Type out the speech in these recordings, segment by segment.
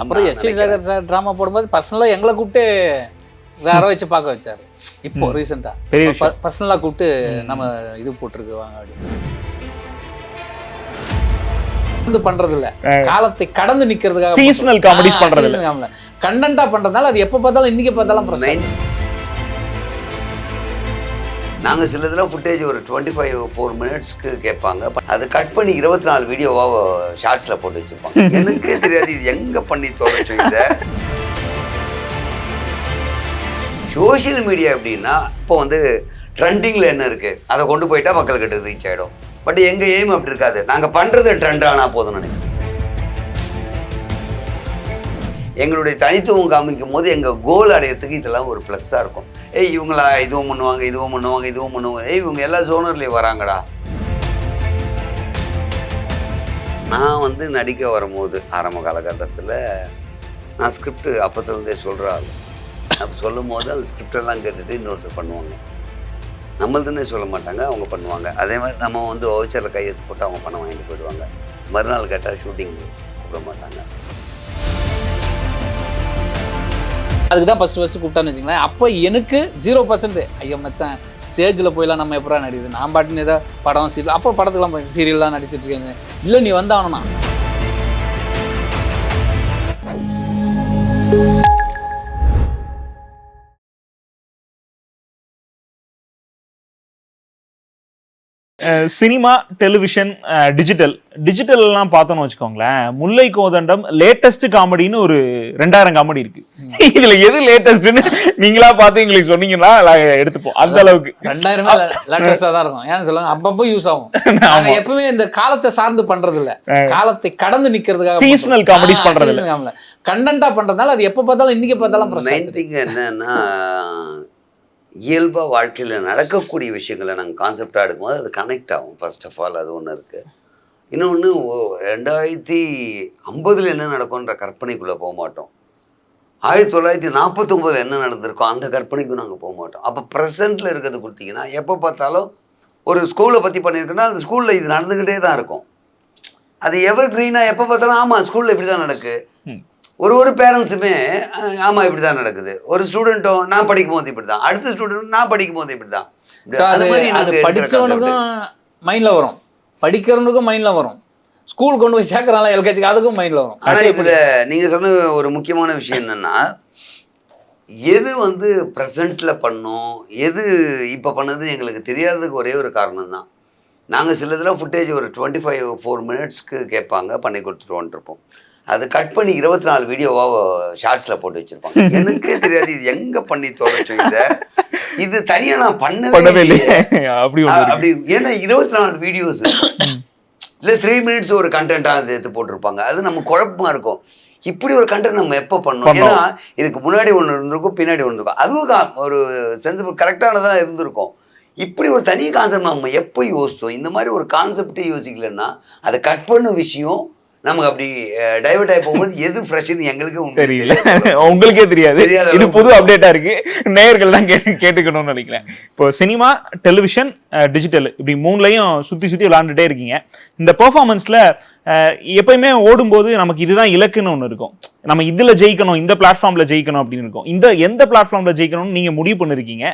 அப்புறம் SV Sekar sir drama போடும்போது பர்சனலாக எங்களை கூப்பிட்டு வேற வச்சு பார்க்க வச்சார். இப்போ ரீசெண்டாக பர்சனலாக கூப்பிட்டு நம்ம இது போட்டிருக்கு வாங்க அப்படின்னு பண்றது இல்ல, காலத்தை கடந்து நிக்கிறதுக்காக சீசனல் காமெடிஸ் பண்றது இல்ல, கண்டென்ட்டா பண்றதுனால அது எப்ப பார்த்தாலும் இன்னைக்கு பார்த்தாலும் பிரச்சனை. நாங்கள் சிலதெல்லாம் ஃபுட்டேஜ் ஒரு 25-4 மினிட்ஸ்க்கு கேட்பாங்க, அது கட் பண்ணி 24 வீடியோவாக ஷார்ட்ஸில் போட்டு வச்சுருப்பாங்க. எனக்கே தெரியாது இது எங்கே பண்ணி தொலைச்சோ. இந்த சோஷியல் மீடியா எப்படின்னா இப்போ வந்து ட்ரெண்டிங்கில் என்ன இருக்குது அதை கொண்டு போயிட்டா மக்கள்கிட்ட ரீச் ஆகிடும். பட் எங்கள் எய்ம் அப்படி இருக்காது, நாங்கள் பண்ணுறது ட்ரெண்ட் ஆனால் போதும்னு நினைக்கிறேன். எங்களுடைய தனித்துவம் காமிக்கும் போது எங்கள் கோல் அடையிறதுக்கு இதெல்லாம் ஒரு ப்ளஸ்ஸாக இருக்கும். இவங்களா இதுவும் பண்ணுவாங்க இதுவும் பண்ணுவாங்க இதுவும் பண்ணுவாங்க, இவங்க எல்லா ஜோனர்லேயும் வராங்கடா. நான் வந்து நடிக்க வரும்போது ஆரம்ப காலகட்டத்தில் நான் ஸ்கிரிப்ட் அப்போத்துலேருந்தே சொல்கிறாள். அப்போ சொல்லும் போது அந்த ஸ்கிரிப்டெல்லாம் கேட்டுட்டு இன்னொருத்தர் பண்ணுவாங்க, நம்மள்துன்னே சொல்ல மாட்டாங்க, அவங்க பண்ணுவாங்க. அதே மாதிரி நம்ம வந்து ஓச்சரில் கையெழுத்து போட்டு அவங்க பணம் வாங்கிட்டு போயிடுவாங்க. மறுநாள் கேட்டால் ஷூட்டிங் கூப்பிட மாட்டாங்க. அதுக்கு தான் ஃபஸ்ட்டு கூப்பிட்டான்னு வச்சுங்களேன். அப்போ எனக்கு 0% ஐயோ மச்சான் ஸ்டேஜில் போயெல்லாம் நம்ம எப்படா நடிக்குது, நான் பாட்டுன்னு ஏதோ படம் சீரியல், அப்போ படத்துக்குலாம் சீரியல்லாம் நடிச்சிட்டு இருக்கேங்க. இல்லை நீ வந்தாவணும்னா சினிமா, டெலிவிஷன், டிஜிட்டல்லாம் பார்த்தோன்னு வச்சுக்கோங்களேன். முல்லை கோதண்டம் லேட்டஸ்ட் காமெடின்னு ஒரு 2000 காமெடி இருக்கு. இதுல எது லேட்டஸ்ட்னு நீங்களா பார்த்து எங்களுக்கு சொன்னீங்கன்னா எடுத்துப்போம். அந்த அளவுக்கு 2000 லேட்டஸ்டா தான் இருக்கும். ஏன்னு சொல்லுவாங்க, அப்பப்போ யூஸ் ஆகும். எப்பவுமே இந்த காலத்தை சார்ந்து பண்றது இல்ல, காலத்தை கடந்து நிக்கிறதுக்காக சீசனல் காமெடிஸ் பண்றது இல்ல, கண்டென்ட்டா பண்றதுனால அது எப்ப பார்த்தாலும் இன்னைக்கு பார்த்தாலும் பிரச்சனை. என்னன்னா இயல்பாக வாழ்க்கையில் நடக்கக்கூடிய விஷயங்களை நாங்கள் கான்செப்டாக எடுக்கும்போது அது கனெக்ட் ஆகும். ஃபர்ஸ்ட் ஆஃப் ஆல் அது ஒன்று இருக்குது. இன்னொன்று 2050 என்ன நடக்கும்ன்ற கற்பனைக்குள்ளே போக மாட்டோம். 1949 என்ன நடந்திருக்கோம் அந்த கற்பனைக்கும் நாங்கள் போக மாட்டோம். அப்போ ப்ரெசண்ட்டில் இருக்கிறது கொடுத்தீங்கன்னா எப்போ பார்த்தாலும் ஒரு ஸ்கூலை பற்றி பண்ணியிருக்கோன்னா அந்த ஸ்கூலில் இது நடந்துக்கிட்டே தான் இருக்கும். அது எவர் க்ரீனாக எப்போ பார்த்தாலும் ஆமாம் ஸ்கூலில் இப்படி தான் நடக்குது. ஒரு பேரண்ட்ஸுமே ஆமாம் இப்படி தான் நடக்குது. ஒரு ஸ்டூடெண்ட்டும் நான் படிக்கும் போது இப்படி தான், அடுத்த ஸ்டூடெண்ட் நான் படிக்கும் போது இப்படி தான். அது படித்தவனுக்கும் மைண்டில் வரும், படிக்கிறவனுக்கும் மைண்டில் வரும், ஸ்கூல் கொண்டு போய் சேர்க்குறாங்களா எல்கேஜிக்கு அதுக்கும் மைண்டில் வரும். ஆனால் இதில் நீங்கள் சொன்ன ஒரு முக்கியமான விஷயம் என்னென்னா, எது வந்து ப்ரெசண்ட்டில் பண்ணும் எது இப்போ பண்ணது எங்களுக்கு தெரியாததுக்கு ஒரே ஒரு காரணம் தான். நாங்கள் சிலதெல்லாம் ஃபுட்டேஜ் ஒரு 25-4 மினிட்ஸ்க்கு கேட்பாங்க, பண்ணி கொடுத்துட்டு வந்துருப்போம். அது கட் பண்ணி 24 வீடியோவாக ஷார்ட்ஸில் போட்டு வச்சுருப்பாங்க. எனக்கே தெரியாது இது எங்கே பண்ணி தொலைச்சோ. இது தனியாக நான் பண்ணவே இல்லையே அப்படி. ஏன்னா 24 வீடியோஸ் இல்லை 3 மினிட்ஸ் ஒரு கண்டென்ட்டாக அது எடுத்து போட்டிருப்பாங்க. அது நம்ம குழப்பமாக இருக்கும், இப்படி ஒரு கண்டென்ட் நம்ம எப்போ பண்ணோம். ஏன்னா இதுக்கு முன்னாடி ஒன்று இருந்திருக்கும், பின்னாடி ஒன்று இருக்கும், அதுவும் ஒரு சென்சிபிள் கரெக்டானதாக இருந்திருக்கும். இப்படி ஒரு தனி கான்செப்ட் நம்ம எப்போ யோசித்தோம். இந்த மாதிரி ஒரு கான்செப்டே யோசிக்கலன்னா அதை கட் பண்ண விஷயம் நமக்கு அப்படி டைவர்ட் ஆகி போகும்போது எது ஃப்ரெஷ்னு எங்களுக்கு தெரியல, உங்களுக்கே தெரியாது. இது புது அப்டேட்டா இருக்கு, நேயர்கள் தான் கேட்டுக்கணும்னு நினைக்கிறேன். இப்போ சினிமா, டெலிவிஷன், டிஜிட்டல் இப்படி மூணுலையும் சுற்றி விளாண்டுட்டே இருக்கீங்க. இந்த பெர்ஃபார்மன்ஸில் எப்பயுமே ஓடும்போது நமக்கு இதுதான் இலக்குன்னு ஒன்று இருக்கும், நம்ம இதில் ஜெயிக்கணும், இந்த பிளாட்ஃபார்மில் ஜெயிக்கணும் அப்படின்னு இருக்கும். இந்த எந்த பிளாட்ஃபார்மில் ஜெயிக்கணும்னு நீங்கள் முடிவு பண்ணிருக்கீங்க.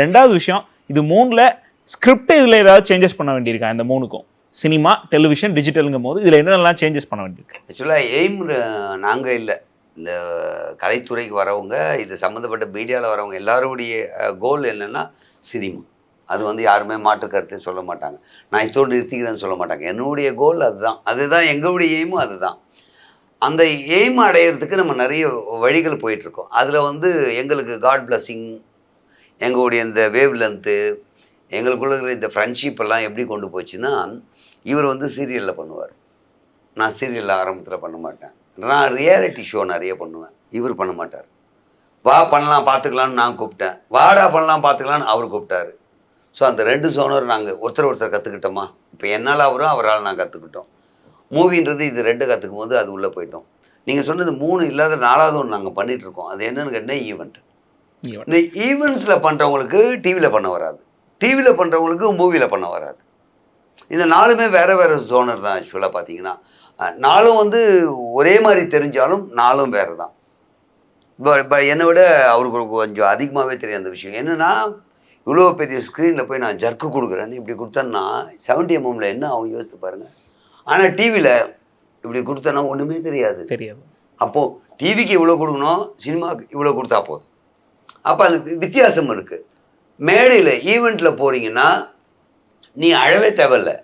ரெண்டாவது விஷயம், இது மூணில் ஸ்கிரிப்ட் இதில் ஏதாவது சேஞ்சஸ் பண்ண வேண்டியிருக்கா? இந்த மூணுக்கும் சினிமா, டெலிவிஷன், டிஜிட்டலுங்கும் போது இதில் என்னென்னலாம் சேஞ்சஸ் பண்ண வேண்டியிருக்கு? ஆக்சுவலாக எய்ம் நாங்கள் இல்லை, இந்த கலைத்துறைக்கு வரவங்க, இது சம்மந்தப்பட்ட மீடியாவில் வரவங்க எல்லாருடைய கோல் என்னென்னா சினிமா. அது வந்து யாருமே மாற்று கருத்து சொல்ல மாட்டாங்க, நான் இதோடு நிறுத்திக்கிறேன்னு சொல்ல மாட்டாங்க. என்னுடைய கோல் அதுதான் எங்களுடைய எய்மும் அதுதான். அந்த எய்ம் அடையிறதுக்கு நம்ம நிறைய வழிகள் போயிட்டுருக்கோம். அதில் வந்து எங்களுக்கு காட் பிளஸ்ஸிங், எங்களுடைய இந்த வேவ் லென்த்து, எங்களுக்குள்ள இருக்கிற இந்த ஃப்ரெண்ட்ஷிப் எல்லாம் எப்படி கொண்டு போச்சுன்னா, இவர் வந்து சீரியலில் பண்ணுவார், நான் சீரியலில் ஆரம்பத்தில் பண்ண மாட்டேன். நான் ரியாலிட்டி ஷோ நிறைய பண்ணுவேன், இவர் பண்ண மாட்டார். வா பண்ணலாம் பார்த்துக்கலான்னு நான் கூப்பிட்டேன், வாடா பண்ணலாம் பார்த்துக்கலான்னு அவர் கூப்பிட்டாரு. ஸோ அந்த 2 ஜோனர் நாங்கள் ஒருத்தர் கற்றுக்கிட்டோமா. இப்போ என்னால் அவரால் நான் கற்றுக்கிட்டோம். மூவின்றது இது 2 கற்றுக்கும் போது அது உள்ளே போயிட்டோம். நீங்கள் சொன்னது 3 இல்லாத 4வது ஒன்று நாங்கள் பண்ணிகிட்ருக்கோம். அது என்னென்னு கேட்டால் ஈவெண்ட். இந்த ஈவெண்ட்ஸில் பண்ணுறவங்களுக்கு டிவியில் பண்ண வராது, டிவியில் பண்ணுறவங்களுக்கு மூவியில் பண்ண வராது. இந்த 4மே வேறு ஜோனர் தான். ஆக்சுவலாக பார்த்தீங்கன்னா நாளும் வந்து ஒரே மாதிரி தெரிஞ்சாலும் நாளும் வேறு தான். என்னை விட அவருக்கு கொஞ்சம் அதிகமாகவே தெரியும் அந்த விஷயம். என்னென்னா இவ்வளோ பெரிய ஸ்க்ரீனில் போய் நான் ஜர்க்கு கொடுக்குறேன்னு இப்படி கொடுத்தேன்னா 70 mm என்ன அவங்க யோசித்து பாருங்கள். ஆனால் டிவியில் இப்படி கொடுத்தேன்னா ஒன்றுமே தெரியாது. அப்போது டிவிக்கு இவ்வளோ கொடுக்கணும், சினிமாவுக்கு இவ்வளோ கொடுத்தா போதும். அப்போ அது வித்தியாசம் இருக்குது. மேடையில் ஈவெண்ட்டில் போகிறீங்கன்னா நீ அழவே தேவையில்லை.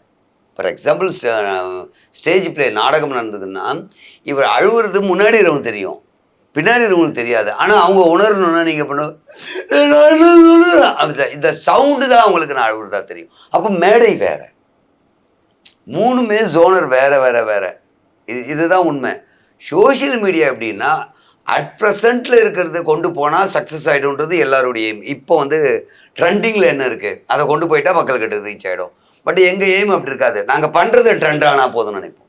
ஃபார் எக்ஸாம்பிள் ஸ்டேஜ் பிளே நாடகம் நடந்ததுன்னா இவர் அழுவுறது முன்னாடி இருக்கவங்க தெரியும், பின்னாடி இருக்கவங்களுக்கு தெரியாது. ஆனால் அவங்க உணரணுன்னா நீங்கள் பண்ண இந்த சவுண்டு தான் அவங்களுக்கு நான் அழுவுறதா தெரியும். அப்போ மேடை வேற, மூணுமே ஜோனர் வேற வேற வேற. இதுதான் உண்மை. சோஷியல் மீடியா எப்படின்னா அட் ப்ரெசண்ட்டில் இருக்கிறத கொண்டு போனால் சக்ஸஸ் ஆகிடும்ன்றது எல்லாருடைய எய்ம். இப்போ வந்து ட்ரெண்டிங்கில் என்ன இருக்குது அதை கொண்டு போயிட்டா மக்கள்கிட்ட ரீச் ஆகிடும். பட் எங்கள் எய்ம் அப்படி இருக்காது. நாங்கள் பண்ணுறது ட்ரெண்ட் ஆனால் போதும்னு நினைப்போம்.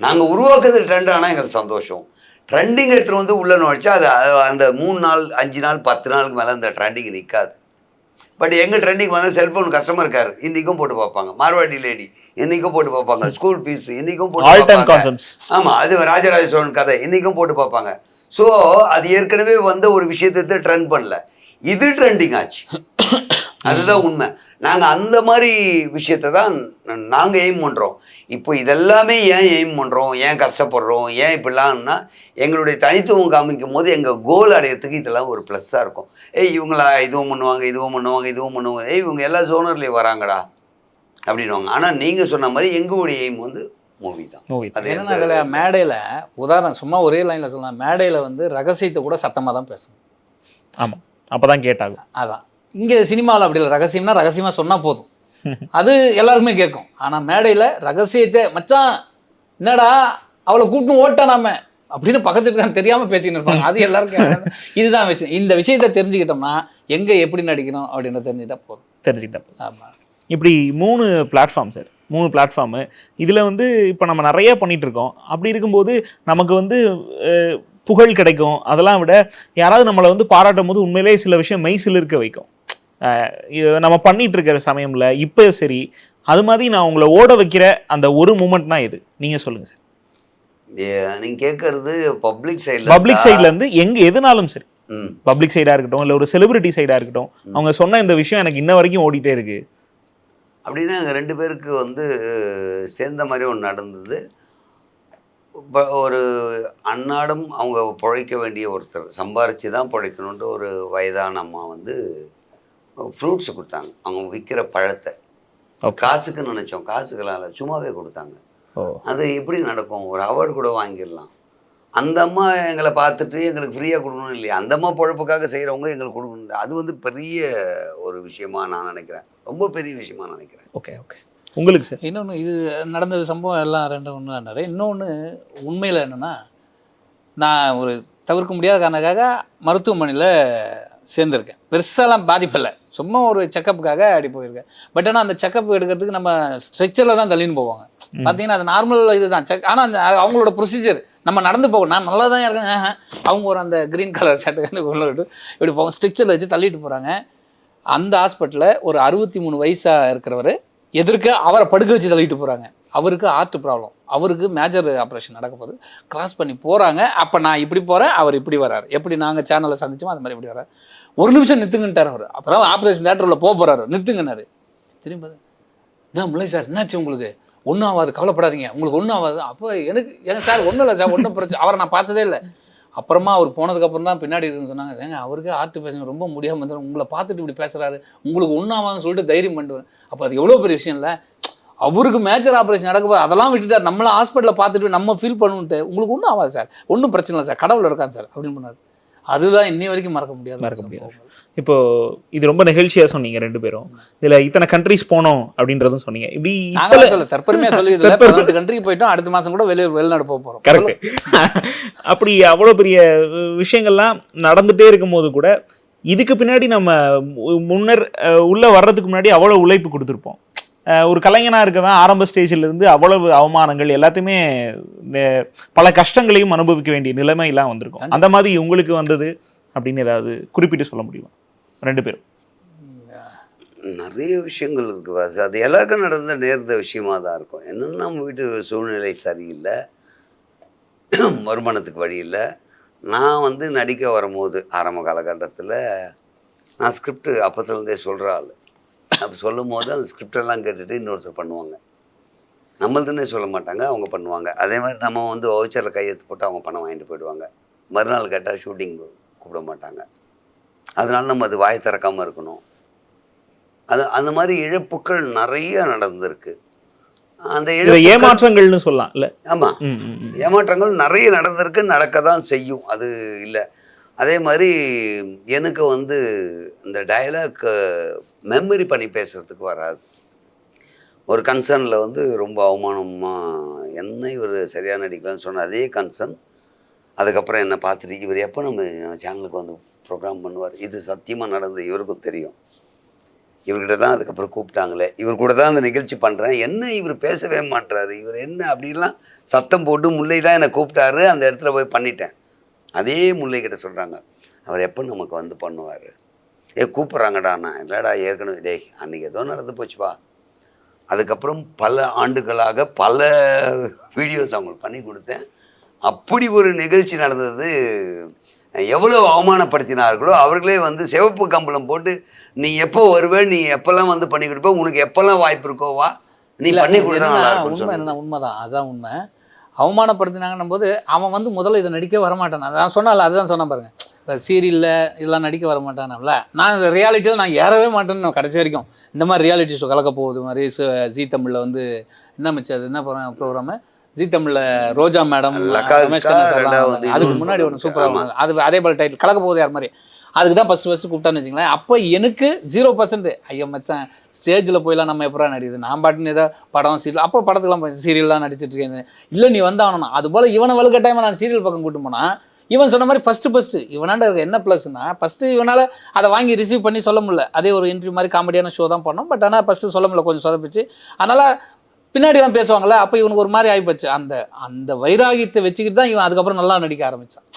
நாங்கள் உருவாக்குறது ட்ரெண்ட் ஆனால் எங்களுக்கு சந்தோஷம். ட்ரெண்டிங் எடுத்துகிட்டு வந்து உள்ளே நுழைச்சா அது அந்த 3 நாள் 5 நாள் 10 நாளுக்கு மேலே அந்த ட்ரெண்டிங் நிற்காது. பட் எங்கள் ட்ரெண்டிங் வந்து செல்ஃபோன் கஸ்டமர் கேர் இன்றைக்கும் போட்டு பார்ப்பாங்க, மார்வாடி லேடி இன்றைக்கும் போட்டு பார்ப்பாங்க, ஸ்கூல் ஃபீஸ் இன்றைக்கும் போட்டு பார்ப்பாங்க. ஆமாம், அது ராஜராஜ சோழன் கதை இன்றைக்கும் போட்டு பார்ப்பாங்க. ஸோ அது ஏற்கனவே வந்து ஒரு விஷயத்தை ட்ரெண்ட் பண்ணல, இது ட்ரெண்டிங் ஆச்சு. அதுதான் உண்மை. நாங்கள் அந்த மாதிரி விஷயத்தை தான் நாங்கள் எய்ம் பண்ணுறோம். இப்போ இதெல்லாமே ஏன் எய்ம் பண்ணுறோம், ஏன் கஷ்டப்படுறோம், ஏன் இப்படிலாம்னா எங்களுடைய தனித்துவம் காமிக்கும் போது எங்கள் கோல் அடையிறதுக்கு இதெல்லாம் ஒரு ப்ளஸ்ஸாக இருக்கும். இவங்களா இதுவும் பண்ணுவாங்க, இதுவும் பண்ணுவாங்க, இதுவும் பண்ணுவாங்க, இவங்க எல்லா ஜோனர்லேயும் வராங்கடா அப்படின்வாங்க. ஆனால் நீங்கள் சொன்ன மாதிரி எங்களுடைய எய்ம் வந்து மூவி தான். அது என்ன, அதில் மேடையில் உதாரணம் சும்மா ஒரே லைனில் சொல்லலாம், மேடையில் வந்து ரகசியத்தை கூட சத்தமாக தான் பேசணும். ஆமாம், அப்போ தான் கேட்டாங்க. அதான் இங்கே சினிமாவில் அப்படி இல்லை. ரகசியம்னா ரகசியமாக சொன்னால் போதும், அது எல்லாருக்குமே கேட்கும். ஆனால் மேடையில் ரகசியத்தை மச்சான் என்னடா அவளை கூப்பிட்டு ஓட்டா நாம அப்படின்னு பக்கத்துக்கு தான் தெரியாமல் பேசிக்கிட்டு இருப்பாங்க. அது எல்லாருக்கும் இதுதான் விஷயம். இந்த விஷயத்தை தெரிஞ்சுக்கிட்டோம்னா எங்கே எப்படி நடிக்கணும் அப்படின்னு தெரிஞ்சுக்கிட்டா போதும். ஆமாம். இப்படி 3 பிளாட்ஃபார்ம் சார், 3 பிளாட்ஃபார்மு. இதில் வந்து இப்போ நம்ம நிறைய பண்ணிகிட்டு இருக்கோம். அப்படி இருக்கும்போது நமக்கு வந்து புகழ் கிடைக்கும். அதெல்லாம் விட யாராவது நம்மளை வந்து பாராட்டும் போது உண்மையிலேயே சில விஷயம் மெய்சில் இருக்க வைக்கும். நம்ம பண்ணிட்டு இருக்கிற சமயம்ல இப்போ சரி, அது மாதிரி நான் உங்களை ஓட வைக்கிற அந்த ஒரு மூமெண்ட்னா இது நீங்கள் சொல்லுங்கள் சார். நீங்கள் கேட்கறது பப்ளிக் சைட்ல இருந்து எதுனாலும் சரி, பப்ளிக் சைடாக இருக்கட்டும் இல்லை ஒரு செலிபிரிட்டி சைடாக இருக்கட்டும், அவங்க சொன்ன இந்த விஷயம் எனக்கு இன்ன வரைக்கும் ஓடிட்டே இருக்கு அப்படின்னா எங்கள் 2 பேருக்கு வந்து சேர்ந்த மாதிரி ஒன்று நடந்தது. ஒரு அன்னாடம் அவங்க பிழைக்க வேண்டிய ஒருத்தர், சம்பாரித்து தான் பிழைக்கணுன்ற ஒரு வயதான அம்மா வந்து ஃப்ரூட்ஸ் கொடுத்தாங்க. அவங்க விற்கிற பழத்தை காசுக்குன்னு நினச்சோம், காசுக்கெல்லாம் இல்லை, சும்மாவே கொடுத்தாங்க. அது எப்படி நடக்கும், ஒரு அவார்டு கூட வாங்கிடலாம். அந்த அம்மா எங்களை பார்த்துட்டு எங்களுக்கு ஃப்ரீயாக கொடுக்கணும் இல்லையா, அந்த அம்மா பொழப்புக்காக செய்கிறவங்க எங்களுக்கு கொடுக்கணும். அது வந்து பெரிய ஒரு விஷயமா நான் நினைக்கிறேன், ரொம்ப பெரிய விஷயமா நினைக்கிறேன். ஓகே உங்களுக்கு சார் இன்னொன்று இது நடந்தது சம்பவம் எல்லாம் 2 ஒன்று தான். இன்னொன்று உண்மையில் என்னென்னா, நான் ஒரு தவிர்க்க முடியாத காரணக்காக மருத்துவமனையில் சேர்ந்துருக்கேன். பெருசாலாம் பாதிப்பில்லை, சும்மா ஒரு செக்கப்புக்காக அப்படி போயிருக்கேன். பட் ஆனால் அந்த செக்கப் எடுக்கிறதுக்கு நம்ம ஸ்ட்ரெச்சரில் தான் தள்ளின்னு போவாங்க. பார்த்தீங்கன்னா அது நார்மல் இது தான் செக். ஆனால் அந்த அவங்களோட ப்ரொசீஜர் நம்ம நடந்து போகணும். நான் நல்லா தான் இருக்கேன், அவங்க ஒரு அந்த க்ரீன் கலர் ஷர்ட்டு உள்ள விட்டு இப்படி போவாங்க, ஸ்ட்ரெச்சரில் வச்சு தள்ளிட்டு போகிறாங்க. அந்த ஹாஸ்பிட்டலில் ஒரு 63 வயசாக இருக்கிறவர் எதிர்க்க அவரை படுக்க வச்சு தள்ளிட்டு போகிறாங்க. அவருக்கு ஹார்ட் ப்ராப்ளம், அவருக்கு மேஜர் ஆப்ரேஷன் நடக்க போகுது. கிராஸ் பண்ணி போகிறாங்க. அப்போ நான் இப்படி போகிறேன், அவர் இப்படி வர்றாரு. எப்படி நாங்கள் சேனலில் சந்திச்சோமோ அது மாதிரி இப்படி வர்றாரு. 1 நிமிஷம் நிறுத்துங்கன்ட்டார் அவர். அப்போ தான் ஆப்ரேஷன் தேட்டரில் போகிறாரு. நிறுத்துங்கன்னாரு. திரும்பி என்ன முல்லை சார் என்னாச்சு உங்களுக்கு, ஒன்றும் ஆகாது, கவலைப்படாதீங்க, உங்களுக்கு ஒன்றும் ஆகாது. அப்போ எனக்கு சார் ஒன்றும் இல்லை சார், ஒன்றும் பிரச்சனை. அவரை நான் பார்த்ததே இல்லை. அப்புறமா அவர் போனதுக்கப்புறம் தான் பின்னாடி இருக்குன்னு சொன்னாங்க. ஏங்க அவருக்கு ஹார்ட் பேஷண்ட் ரொம்ப முடியாமல் வந்துடும், உங்களை பார்த்துட்டு இப்படி பேசுகிறாரு, உங்களுக்கு ஒன்றும் ஆகாதுன்னு சொல்லிட்டு தைரியம் பண்ணுவேன். அப்போ அது எவ்வளோ பெரிய விஷயம் இல்லை. அவருக்கு மேஜர் ஆப்ரேஷன் நடக்கும்போது அதெல்லாம் விட்டுட்டார். நம்மளாம் ஹாஸ்பிட்டலில் பார்த்துட்டு நம்ம ஃபீல் பண்ணுன்ட்டு உங்களுக்கு ஒன்றும் ஆகாது சார், ஒன்றும் பிரச்சனை இல்லை சார், கடவுள் இருக்காங்க சார் அப்படின்னு பண்ணார். அதுதான் இன்னி வரைக்கும் மறக்க முடியாது. இப்போ இது ரொம்ப நெகிழ்ச்சியாக சொன்னீங்க 2 பேரும். இதில் இத்தனை கண்ட்ரிஸ் போனோம் அப்படின்றதும் சொன்னீங்க. இப்படி சொல்ல தற்பெருமையாக சொல்லி 18 கண்ட்ரிக்கு போயிட்டோம். அடுத்த மாதம் கூட வெளிநாடு போக போகிறோம். கரெக்ட். அப்படி அவ்வளோ பெரிய விஷயங்கள்லாம் நடந்துகிட்டே இருக்கும்போது கூட இதுக்கு பின்னாடி நம்ம முன்னர் உள்ளே வர்றதுக்கு முன்னாடி அவ்வளோ உழைப்பு கொடுத்துருப்போம். ஒரு கலைஞனாக இருக்கவன் ஆரம்ப ஸ்டேஜிலிருந்து அவ்வளவு அவமானங்கள் எல்லாத்தையுமே பல கஷ்டங்களையும் அனுபவிக்க வேண்டிய நிலைமையெல்லாம் வந்திருக்கும். அந்த மாதிரி உங்களுக்கு வந்தது அப்படின்னு ஏதாவது குறிப்பிட்டு சொல்ல முடியுமா 2 பேரும்? நிறைய விஷயங்கள் இருக்குது வாசு. அது எல்லாருக்கும் நேர்ந்த விஷயமா தான் இருக்கும். என்னென்னா நம்ம வீட்டு சூழ்நிலை சரியில்லை, வருமானத்துக்கு வழி இல்லை. நான் வந்து நடிக்க வரும்போது ஆரம்ப காலகட்டத்தில் நான் ஸ்கிரிப்ட் அப்போத்துலேருந்தே சொல்கிற ஆள். அப்போ சொல்லும் போது அந்த ஸ்கிரிப்டெல்லாம் கேட்டுட்டு இன்னொருத்தர் பண்ணுவாங்க. நம்மள்துன்னே சொல்ல மாட்டாங்க, அவங்க பண்ணுவாங்க. அதே மாதிரி நம்ம வந்து வவுச்சரில் கையெழுத்து போட்டு அவங்க பணம் வாங்கிட்டு போயிடுவாங்க. மறுநாள் கேட்டால் ஷூட்டிங் கூப்பிட மாட்டாங்க. அதனால நம்ம அது வாய் திறக்காமல் இருக்கணும். அந்த மாதிரி இழப்புக்கள் நிறைய நடந்திருக்கு. அந்த ஏமாற்றங்கள்னு சொல்லலாம் இல்லை? ஆமாம், ஏமாற்றங்கள் நிறைய நடந்திருக்கு, நடக்க தான் செய்யும், அது இல்லை. அதே மாதிரி எனக்கு வந்து இந்த டயலாக் மெமரி பண்ணி பேசுகிறதுக்கு வராது. ஒரு கன்சர்னில் வந்து ரொம்ப அவமானமாக என்ன இவர் சரியாக நடிக்கலான்னு சொன்ன அதே கன்சர்ன் அதுக்கப்புறம் என்னை பார்த்துட்டு இவர் எப்போ நம்ம சேனலுக்கு வந்து ப்ரோக்ராம் பண்ணுவார், இது சத்தியமாக நடந்தது, இவருக்கும் தெரியும். இவர்கிட்ட தான் அதுக்கப்புறம் கூப்பிட்டாங்களே, இவர் கூட தான் அந்த நிகழ்ச்சி பண்ணுறேன், என்ன இவர் பேசவே மாட்டுறாரு, இவர் என்ன அப்படிலாம் சத்தம் போட்டு முல்லை தான் என்னை கூப்பிட்டாரு, அந்த இடத்துல போய் பண்ணிட்டேன். அதே முல்லைக்கிட்ட சொல்கிறாங்க, அவர் எப்போ நமக்கு வந்து பண்ணுவார், கூப்பிட்றாங்கடா. நான் இல்லைடா ஏற்கனவே டேய் அன்றைக்கி ஏதோ நடந்து போச்சுப்பா. அதுக்கப்புறம் பல ஆண்டுகளாக பல வீடியோஸ் அவங்களுக்கு பண்ணி கொடுத்தேன். அப்படி ஒரு நிகழ்ச்சி நடந்தது. எவ்வளோ அவமானப்படுத்தினார்களோ அவர்களே வந்து சிவப்பு கம்பளம் போட்டு நீ எப்போ வருவே, நீ எப்போல்லாம் வந்து பண்ணி கொடுப்ப, உனக்கு எப்போல்லாம் வாய்ப்பு இருக்கோ வா, நீ பண்ணி கொடுத்தா நல்லா இருக்கும். உண்மை என்ன, உண்மைதான், அதுதான் உண்மை. அவமானப்படுத்தினாங்கன்னும் போது அவன் வந்து முதல்ல இதை நடிக்க வரமாட்டான். நான் சொன்னால அதுதான் சொன்னேன் பாருங்க, இப்போ சீரியலில் இதெல்லாம் நடிக்க வரமாட்டானல்ல. நான் இந்த ரியாலிட்டியில் நான் ஏறவே மாட்டேன்னு கடைசி வரைக்கும். இந்த மாதிரி ரியாலிட்டி ஷோ கலக்க போகுது மாதிரி ஜீ தமிழில் வந்து என்ன மிச்சம் அது என்ன ப்ரோக்ராமு, ஜீ தமிழில் ரோஜா மேடம், ரமேஷ் கண்ணா, அதுக்கு முன்னாடி ஒன்று சூப்பராக அது அதே போல் டைட்டில் கலக்க போகுது யார் மாதிரி. அதுக்கு தான் ஃபஸ்ட்டு கூப்பிட்டான்னு வச்சுங்களேன். அப்போ எனக்கு 0%. ஐயோ மச்சான், ஸ்டேஜில் போயெல்லாம் நம்ம எப்படா நடிக்குது, நான் பாட்டுன்னு ஏதோ படம் சீரியல், அப்போ படத்துக்குலாம் சீரியல்லாம் நடிச்சிட்டு இருக்கேன். இல்லை நீ வந்தாகணும். அதுபோல் இவனை வலுக்கட்டாயமாக நான் சீரியல் பக்கம் கூப்பிட்டு போனால் இவன் சொன்ன மாதிரி ஃபஸ்ட்டு இவனாண்ட இருக்க என்ன ப்ளஸ்னா, ஃபஸ்ட்டு இவனால் அதை வாங்கி ரிசீவ் பண்ணி சொல்ல முடியல. அதே ஒரு இன்டர்வியூ மாதிரி காமெடியான ஷோ தான் பண்ணோம். பட் ஆனால் ஃபஸ்ட்டு சொல்ல முடியல, கொஞ்சம் சொதப்பிச்சு. அதனால் பின்னாடிலாம் பேசுவாங்கள்ல, அப்போ இவனுக்கு ஒரு மாதிரி ஆகிப்போச்சு. அந்த வைராகியத்தை வச்சுக்கிட்டு தான் இவன் அதுக்கப்புறம் நல்லா நடிக்க ஆரம்பித்தான்.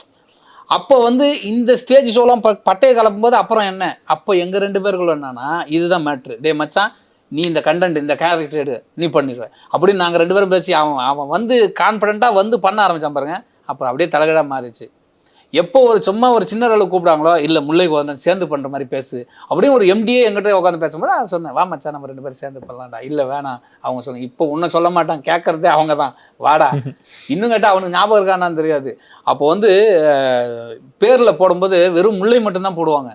அப்போ வந்து இந்த ஸ்டேஜ் ஷோலாம் பட்டையை கலப்பும்போது அப்புறம் என்ன, அப்போ எங்கள் 2 பேருக்குள்ள என்னன்னா இதுதான் மேட்ரு. டே மச்சான், நீ இந்த கண்டென்ட் இந்த கேரக்டர் எடு, நீ பண்ணிடுவேன் அப்படின்னு நாங்கள் 2 பேரும் பேசி அவன் வந்து கான்ஃபிடென்ட்டாக வந்து பண்ண ஆரம்பித்தான் பாருங்க. அப்போ அப்படியே தலைகடாக மாறிடுச்சு. எப்போ சும்மா ஒரு சின்ன அளவுக்கு கூப்பிடாங்களோ, இல்லை முல்லைக்கு வந்து சேர்ந்து பண்ணுற மாதிரி பேசு அப்படின்னு ஒரு எம்டியே எங்கிட்ட உட்காந்து பேசும்போது நான் சொன்னேன், வா மச்சான் நம்ம 2 பேரும் சேர்ந்து பண்ணலாம்டா. இல்லை வேணாம், அவங்க சொன்னாங்க, இப்போ ஒன்றும் சொல்ல மாட்டான், கேட்கறதே அவங்க தான், வாடா. இன்னும் கேட்டால் அவனுக்கு ஞாபகம் இருக்கானான்னு தெரியாது. அப்போ வந்து பேரில் போடும்போது வெறும் முல்லை மட்டும்தான் போடுவாங்க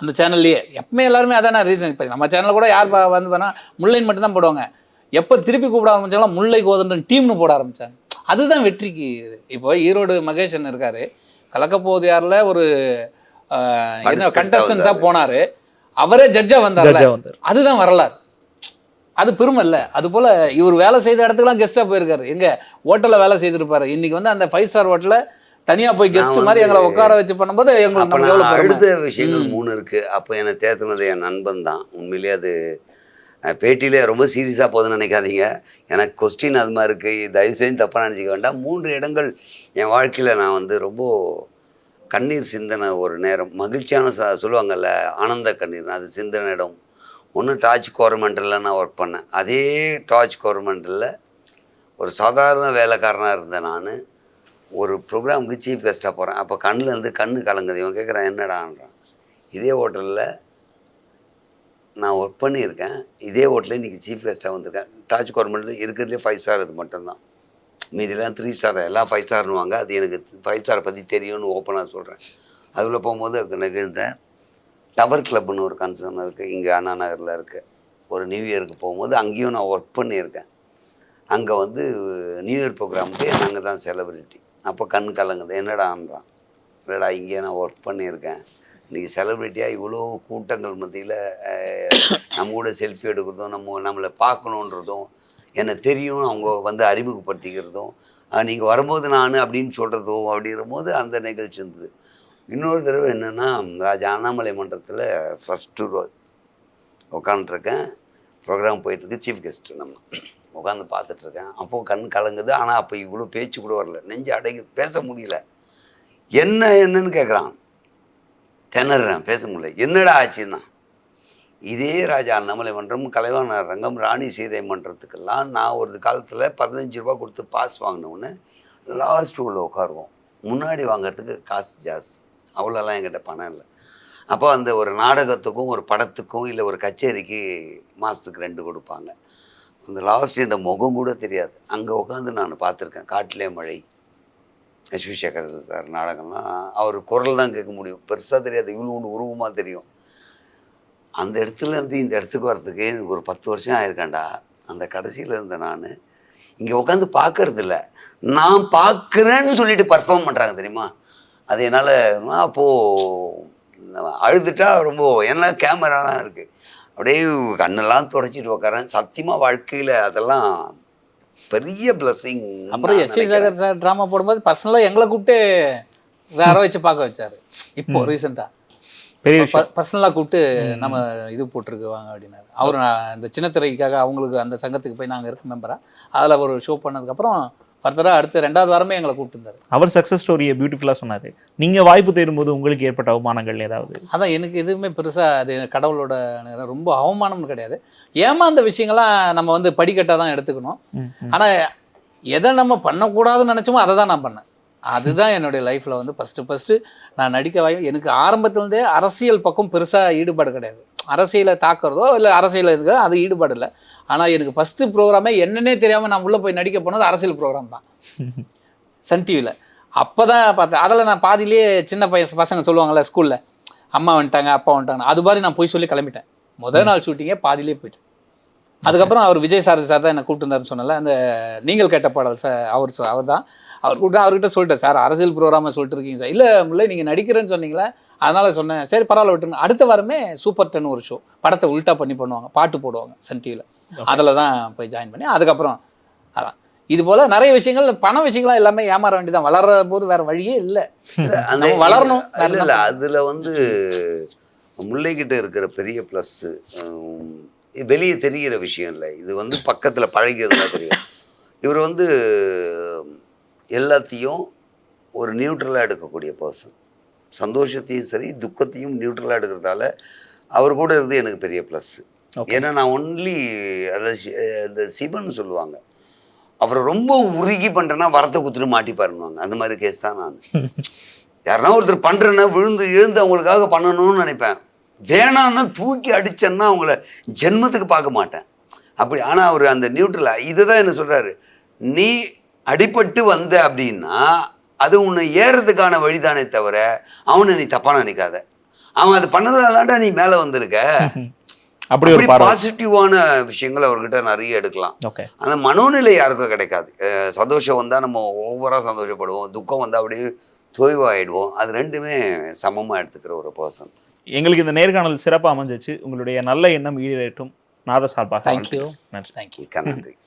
அந்த சேனல்லையே. எப்பவுமே எல்லாருமே அதான ரீசன். இப்போ நம்ம சேனலில் கூட யார் வந்து பண்ணால் முல்லைன்னு மட்டும்தான் போடுவாங்க. எப்போ திருப்பி கூப்பிட ஆரம்பிச்சாங்களோ முல்லை கோதண்டன் டீம்னு போட ஆரம்பித்தாங்க. அதுதான் வெற்றிக்கு. இப்போ ஈரோடு மகேஷன் இருக்காரு, கலக்க போகுது யாரில் ஒரு என்ன கண்டஸ்டன்ஸாக போனார், அவரே ஜட்ஜாக வந்தார். அதுதான் வரலாறு, அது பெருமை இல்லை. அதுபோல் இவர் வேலை செய்த இடத்துக்குலாம் கெஸ்ட்டாக போயிருக்காரு. எங்கே ஹோட்டலில் வேலை செய்திருப்பாரு. இன்றைக்கி வந்து அந்த 5 ஸ்டார் ஹோட்டலில் தனியாக போய் கெஸ்ட் மாதிரி எங்களை உட்கார வச்சு பண்ணும்போது எங்களுக்கு அடுத்த விஷயங்கள் 3 இருக்குது. அப்போ என்னை தேர்த்துனது என் நண்பன் தான். உண்மையிலேயே அது பேட்டியிலே ரொம்ப சீரியஸாக போகுதுன்னு நினைக்காதீங்க. எனக்கு கொஸ்டின் அது மாதிரி இருக்குது, தயவு செஞ்சு தப்பாக நினச்சிக்க வேண்டாம். 3 இடங்கள் என் வாழ்க்கையில் நான் வந்து ரொம்ப கண்ணீர் சிந்தின ஒரு நேரம், மகிழ்ச்சியான சொல்லுவாங்கள்ல ஆனந்த கண்ணீர், அது சிந்தின இடம். ஒன்று டாச் கவர்மெண்ட்டில் நான் ஒர்க் பண்ணேன். அதே டாச் கவர்மெண்ட்டில் ஒரு சாதாரண வேலைக்காரனாக இருந்தேன். நான் ஒரு ப்ரோக்ராமுக்கு சீஃப் கெஸ்ட்டாக போகிறேன். அப்போ கண்ணில் கண்ணு கலங்குது. இவன் கேட்குறான் என்னடான்றான். இதே ஹோட்டலில் நான் ஒர்க் பண்ணியிருக்கேன், இதே ஹோட்டலில் இன்றைக்கி சீஃப் கெஸ்ட்டாக வந்திருக்கேன். டாச் கவர்மெண்ட்டில் இருக்கிறதுலே 5 ஸ்டார் இது மட்டும்தான், மீதிலாம் 3 ஸ்டார், எல்லாம் 5 ஸ்டார்னுவாங்க. அது எனக்கு 5 ஸ்டாரை பற்றி தெரியும்னு ஓப்பனாக சொல்கிறேன். அதில் போகும்போது நிகழ்ந்தேன். டவர் கிளப்னு ஒரு கன்சர்ன் இருக்குது, இங்கே அண்ணா நகரில் இருக்குது. ஒரு நியூ இயருக்கு போகும்போது அங்கேயும் நான் ஒர்க் பண்ணியிருக்கேன். அங்கே வந்து நியூ இயர் ப்ரோக்ராமுக்கு நாங்கள் தான் செலிப்ரிட்டி. அப்போ கண் கலங்குது, என்னடான்றான். இல்லைடா இங்கேயே நான் ஒர்க் பண்ணியிருக்கேன், இன்றைக்கி செலிப்ரிட்டியாக இவ்வளோ கூட்டங்கள் மத்தியில் நம்ம கூட செல்ஃபி எடுக்கிறதும் நம்மளை பார்க்கணுன்றதும் என்ன தெரியும் அவங்க வந்து அறிமுகப்படுத்திக்கிறதும் நீங்கள் வரும்போது நான் அப்படின்னு சொல்கிறதும் அப்படிங்கிற போது அந்த நிகழ்ச்சி இருந்தது. இன்னொரு தடவை என்னென்னா, ராஜா அண்ணாமலை மன்றத்தில் ஃபஸ்ட்டு ரோ உட்காந்துட்ருக்கேன், ப்ரோக்ராம் போயிட்டுருக்கு, சீஃப் கெஸ்ட்டு நம்ம உட்காந்து பார்த்துட்ருக்கேன். அப்போது கண் கலங்குது. ஆனால் அப்போ இவ்வளோ பேச்சு கூட வரல, நெஞ்சு அடங்கி பேச முடியல. என்னன்னு கேட்குறான், திணறேன், பேச முடியல. என்னடா ஆச்சுன்னா, இதே ராஜா அண்ணாமலை மன்றம், கலைவாணர் ரங்கம், ராணி சீதை மன்றத்துக்கெல்லாம் நான் ஒரு காலத்தில் 15 ரூபா கொடுத்து பாஸ் வாங்கினோன்னு லாஸ்ட் ரோவில் உட்காருவோம். முன்னாடி வாங்கிறதுக்கு காசு ஜாஸ்தி, அவ்வளோலாம் என்கிட்ட பணம் இல்லை. அப்போ அந்த ஒரு நாடகத்துக்கும் ஒரு படத்துக்கும் இல்லை ஒரு கச்சேரிக்கு மாதத்துக்கு 2 கொடுப்பாங்க. அந்த லாஸ்ட் இந்த முகம் கூட தெரியாது. அங்கே உட்காந்து நான் பார்த்துருக்கேன். காட்டிலே மழை, எஸ்வி சேகர் சார் நாடகம்லாம் அவர் குரல் தான் கேட்க முடியும், பெருசாக தெரியாது, இவ்வளோ ஒன்று உருவமாக தெரியும். அந்த இடத்துலேருந்து இந்த இடத்துக்கு வர்றதுக்கு எனக்கு ஒரு 10 வருஷம் ஆயிருக்காண்டா. அந்த கடைசியில் இருந்த நான் இங்கே உட்காந்து பார்க்கறது இல்லை, நான் பார்க்குறேன்னு சொல்லிட்டு பர்ஃபார்ம் பண்ணுறாங்க தெரியுமா. அது என்னால் அப்போது அழுதுட்டா ரொம்ப, ஏன்னா கேமராலாம் இருக்குது, அப்படியே கண்ணெல்லாம் தொடச்சிட்டு உட்காரேன். சத்தியமாக வாழ்க்கையில் அதெல்லாம் பெரிய பிளஸிங். அப்புறம் எஸ்வி சேகர் சார் ட்ராமா போடும்போது பர்சனலாக எங்களை கூப்பிட்டு வேற வச்சு பார்க்க வச்சாரு. இப்போ ரீசெண்டாக பர்சனலாக கூப்பிட்டு நம்ம இது போட்டிருக்கு வாங்க அப்படின்னாரு. அவர் இந்த சின்ன திரைக்காக அவங்களுக்கு அந்த சங்கத்துக்கு போய் நாங்கள் இருக்க மெம்பராக அதில் ஒரு ஷோ பண்ணதுக்கப்புறம் ஃபர்தராக அடுத்து 2வது வாரமே எங்களை கூப்பிட்டு இருந்தார். அவர் சக்ஸஸ் ஸ்டோரியை பியூட்டிஃபுல்லாக சொன்னார். நீங்கள் வாய்ப்பு தேடும்போது உங்களுக்கு ஏற்பட்ட அவமானங்கள் ஏதாவது? அதான் எனக்கு எதுவுமே பெருசாக அது கடவுளோட ரொம்ப அவமானம்னு கிடையாது. ஏமாந்த விஷயங்கள்லாம் நம்ம வந்து படிக்கட்டாக தான் எடுத்துக்கணும். ஆனால் எதை நம்ம பண்ணக்கூடாதுன்னு நினச்சோமோ அதை தான் நான் பண்ணேன். அதுதான் என்னுடைய லைஃப்பில் வந்து ஃபஸ்ட்டு நான் நடிக்க எனக்கு ஆரம்பத்துலேருந்தே அரசியல் பக்கம் பெருசாக ஈடுபாடு கிடையாது. அரசியலை தாக்குறதோ இல்லை அரசியல் இருக்கோ அது ஈடுபாடு இல்லை. ஆனால் எனக்கு ஃபஸ்ட்டு ப்ரோக்ராமே என்னன்னே தெரியாமல் நான் உள்ளே போய் நடிக்க போனது அரசியல் ப்ரோக்ராம் தான், சன் டிவியில். அப்போ தான் பார்த்தேன். அதில் நான் பாதியிலேயே சின்ன பசங்க சொல்லுவாங்கள்ல ஸ்கூலில், அம்மா வந்துட்டாங்க அப்பா வந்துட்டாங்க, அது மாதிரி நான் போய் சொல்லி கிளம்பிட்டேன். முதல் நாள் ஷூட்டிங்கே பாதியிலே போயிட்டேன். அதுக்கப்புறம் அவர் விஜய் சார் தான் என்னை கூப்பிட்டுருந்தாருன்னு சொன்னல, அந்த நீங்கள் கேட்ட பாடல் சார் அவர் தான் அவர் கூப்பிட்டு அவர்கிட்ட சொல்லிட்டேன், சார் அரசியல் ப்ரோக்ராமை சொல்லிட்டு இருக்கீங்க சார். இல்லை நீங்கள் நடிக்கிறேன்னு சொன்னீங்களே அதனால் சொன்னேன், சரி பரவாயில்ல விட்டுருங்க. அடுத்த வாரமே சூப்பர் 10 ஒரு ஷோ, படத்தை உல்ட்டா பண்ணி பண்ணுவாங்க, பாட்டு போடுவாங்க சன் டிவியில். அதில் தான் போய் ஜாயின் பண்ணி அதுக்கப்புறம் அதான் இது போல் நிறைய விஷயங்கள், பண விஷயங்கள்லாம் எல்லாமே ஏமாற வேண்டியதான். வளர்ற போது வேறு வழியே இல்லை, வளரணும். இல்லை அதில் வந்து முல்லைக்கிட்ட இருக்கிற பெரிய ப்ளஸ்ஸு வெளியே தெரிகிற விஷயம் இல்லை, இது வந்து பக்கத்தில் பழகிறதா தெரியும். இவர் வந்து எல்லாத்தையும் ஒரு நியூட்ரலாக எடுக்கக்கூடிய பர்சன். சந்தோஷத்தையும் சரி துக்கத்தையும் நியூட்ரலாக எடுக்கிறதால அவர் கூட இருந்து எனக்கு பெரிய ப்ளஸ்ஸு. ஏன்னா நான் ஒன்லி அதை இந்த சிவன் சொல்லுவாங்க, அவரை ரொம்ப உருகி பண்ணுறேன்னா வரத்தை குத்துட்டு மாட்டிப்பாருன்னுவாங்க. அந்த மாதிரி கேஸ் தான் நான். யாருன்னா ஒருத்தர் பண்ணுறேன்னா விழுந்து எழுந்து அவங்களுக்காக பண்ணணும்னு நினைப்பேன். வேணான்னா தூக்கி அடிச்சேன்னா அவங்கள ஜென்மத்துக்கு பார்க்க மாட்டேன் அப்படி. ஆனால் அவர் அந்த நியூட்ரலாக இதை தான் என்ன சொல்கிறாரு, நீ அடிபட்டு வந்த அப்படின்னா அது உன்னை ஏறதுக்கான வழிதானே தவிர அவனை நீ தப்பாக நினைக்காத, அவன் அது பண்ணதான்டா நீ மேலே வந்திருக்க. அப்படி ஒரு பாசிட்டிவான விஷயங்கள் அவர்கிட்ட நிறைய எடுக்கலாம். அந்த மனோநிலை யாருக்கும் கிடைக்காது. சந்தோஷம் வந்தால் நம்ம ஓவராக சந்தோஷப்படுவோம், துக்கம் வந்தால் அப்படியே தொய்வாயிடுவோம். அது ரெண்டுமே சமமாக எடுத்துக்கிற ஒரு பர்சன். எங்களுக்கு இந்த நேர்காணல் சிறப்பாக அமைஞ்சிச்சு. உங்களுடைய நல்ல எண்ணம் ஈடேற்றும் நாத சார்பாக தேங்க்யூ. நன்றி. நன்றி.